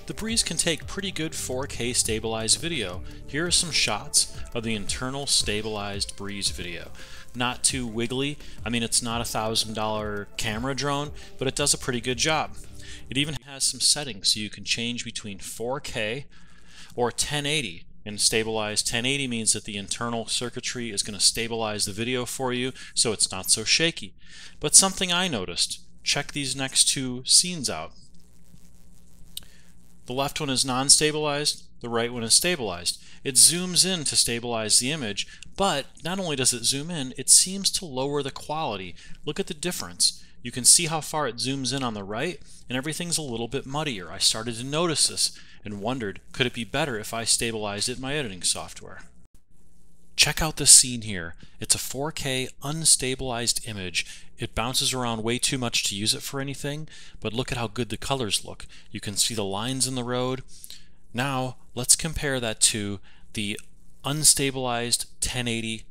The Breeze can take pretty good 4K stabilized video. Here are some shots of the internal stabilized Breeze video. Not too wiggly. I mean, it's not a $1,000 camera drone, but it does a pretty good job. It even has some settings so you can change between 4K or 1080. And stabilized 1080 means that the internal circuitry is going to stabilize the video for you so it's not so shaky. But something I noticed, check these next two scenes out. The left one is non-stabilized, the right one is stabilized. It zooms in to stabilize the image, but not only does it zoom in, it seems to lower the quality. Look at the difference. You can see how far it zooms in on the right, and everything's a little bit muddier. I started to notice this and wondered, could it be better if I stabilized it in my editing software? Check out this scene here. It's a 4K unstabilized image. It bounces around way too much to use it for anything, but look at how good the colors look. You can see the lines in the road. Now, let's compare that to the unstabilized 1080.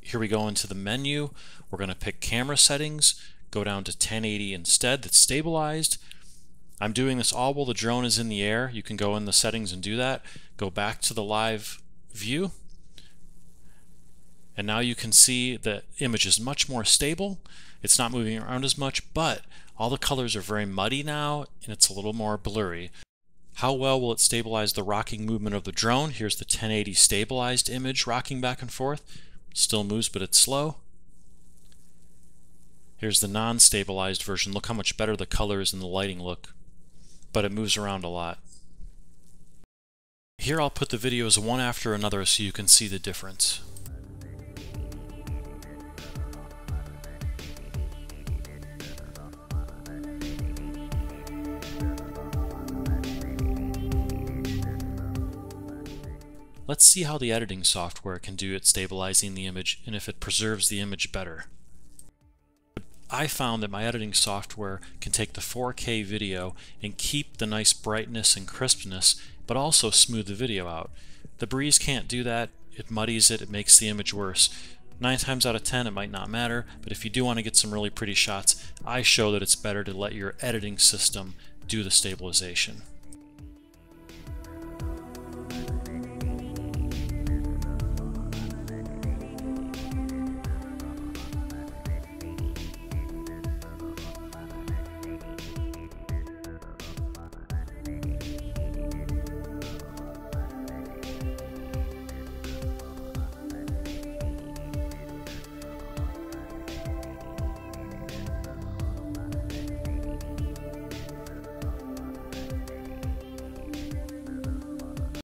Here we go into the menu. We're going to pick camera settings, go down to 1080 instead, that's stabilized. I'm doing this all while the drone is in the air. You can go in the settings and do that. Go back to the live view. And now you can see the image is much more stable. It's not moving around as much, but all the colors are very muddy now and it's a little more blurry. How well will it stabilize the rocking movement of the drone? Here's the 1080 stabilized image rocking back and forth. Still moves, but it's slow. Here's the non-stabilized version. Look how much better the colors and the lighting look, but it moves around a lot. Here I'll put the videos one after another so you can see the difference. Let's see how the editing software can do at stabilizing the image and if it preserves the image better. I found that my editing software can take the 4K video and keep the nice brightness and crispness, but also smooth the video out. The Breeze can't do that. It muddies it, it makes the image worse. 9 times out of 10 it might not matter, but if you do want to get some really pretty shots, I show that it's better to let your editing system do the stabilization.